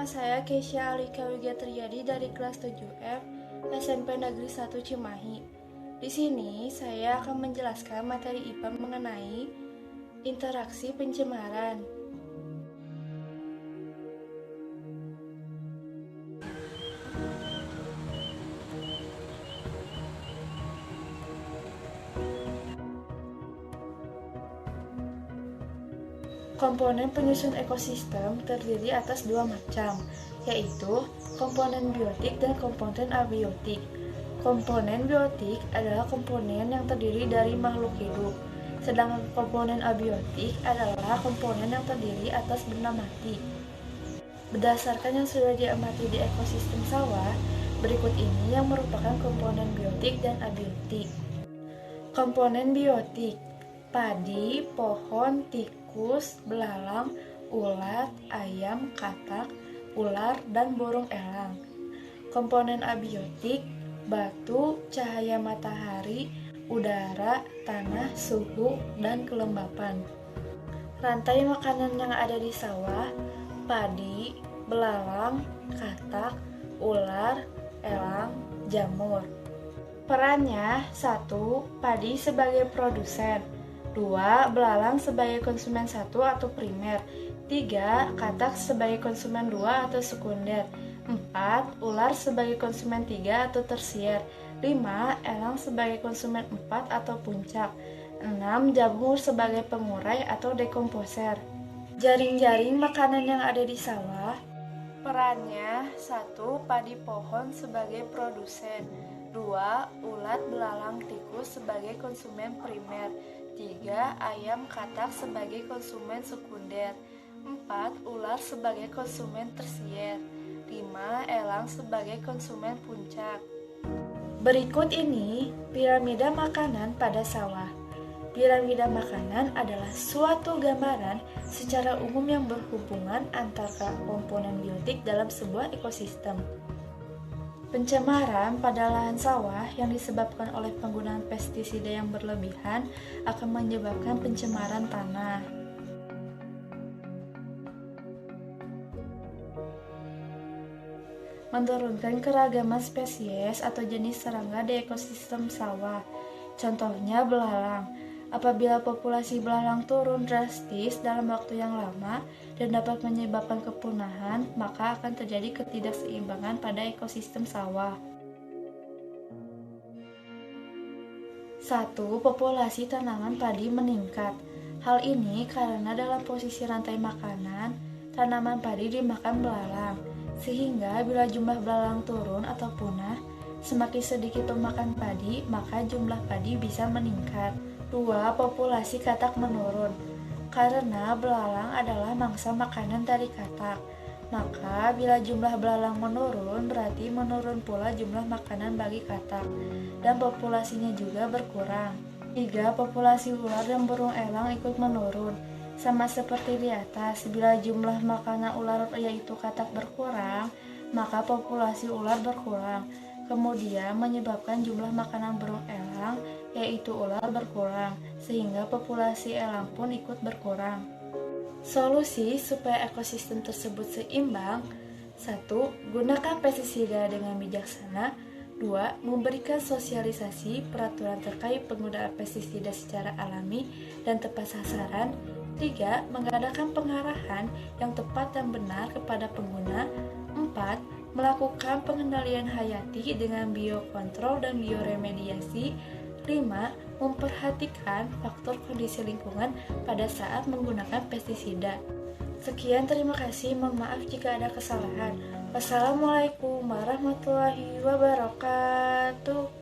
saya Keisha Alika Wigatriadi dari kelas 7F SMP Negeri 1 Cimahi. Di sini saya akan menjelaskan materi IPA mengenai interaksi pencemaran. Komponen penyusun ekosistem terdiri atas dua macam, yaitu komponen biotik dan komponen abiotik. Komponen biotik adalah komponen yang terdiri dari makhluk hidup, sedangkan komponen abiotik adalah komponen yang terdiri atas benda mati. Berdasarkan yang sudah diamati di ekosistem sawah, berikut ini yang merupakan komponen biotik dan abiotik. Komponen biotik: padi, pohon, tikus, belalang, ulat, ayam, katak, ular, dan burung elang. Komponen abiotik: batu, cahaya matahari, udara, tanah, suhu, dan kelembapan. Rantai makanan yang ada di sawah: padi, belalang, katak, ular, elang, jamur. Perannya: 1. Padi sebagai produsen, 2. Belalang sebagai konsumen 1 atau primer, 3. Katak sebagai konsumen 2 atau sekunder, 4. Ular sebagai konsumen 3 atau tersier, 5. Elang sebagai konsumen 4 atau puncak, 6. Jamur sebagai pengurai atau dekomposer. Jaring-jaring makanan yang ada di sawah. Perannya: 1. Padi pohon sebagai produsen, 2. Ulat, belalang, tikus sebagai konsumen primer, 3. Ayam, katak sebagai konsumen sekunder, 4. Ular sebagai konsumen tersier, 5. Elang sebagai konsumen puncak. Berikut ini piramida makanan pada sawah. Piramida makanan adalah suatu gambaran secara umum yang berhubungan antara komponen biotik dalam sebuah ekosistem. Pencemaran pada lahan sawah yang disebabkan oleh penggunaan pestisida yang berlebihan akan menyebabkan pencemaran tanah. Menurunkan keragaman spesies atau jenis serangga di ekosistem sawah. Contohnya belalang. Apabila populasi belalang turun drastis dalam waktu yang lama dan dapat menyebabkan kepunahan, maka akan terjadi ketidakseimbangan pada ekosistem sawah. 1. Populasi tanaman padi meningkat. Hal ini karena dalam posisi rantai makanan, tanaman padi dimakan belalang, sehingga bila jumlah belalang turun atau punah, semakin sedikit pemakan padi, maka jumlah padi bisa meningkat. 2. Populasi katak menurun. Karena belalang adalah mangsa makanan dari katak, maka bila jumlah belalang menurun, berarti menurun pula jumlah makanan bagi katak, dan populasinya juga berkurang. 3. Populasi ular dan burung elang ikut menurun. Sama seperti di atas, bila jumlah makanan ular yaitu katak berkurang, maka populasi ular berkurang. Kemudian menyebabkan jumlah makanan burung elang yaitu ular berkurang, sehingga populasi elang pun ikut berkurang. Solusi supaya ekosistem tersebut seimbang: 1. Gunakan pestisida dengan bijaksana. 2. Memberikan sosialisasi peraturan terkait penggunaan pestisida secara alami dan tepat sasaran. 3. Mengadakan pengarahan yang tepat dan benar kepada pengguna. 4. Melakukan pengendalian hayati dengan biokontrol dan bioremediasi. 5. Memperhatikan faktor kondisi lingkungan pada saat menggunakan pestisida. Sekian, terima kasih. Mohon maaf jika ada kesalahan. Wassalamualaikum warahmatullahi wabarakatuh.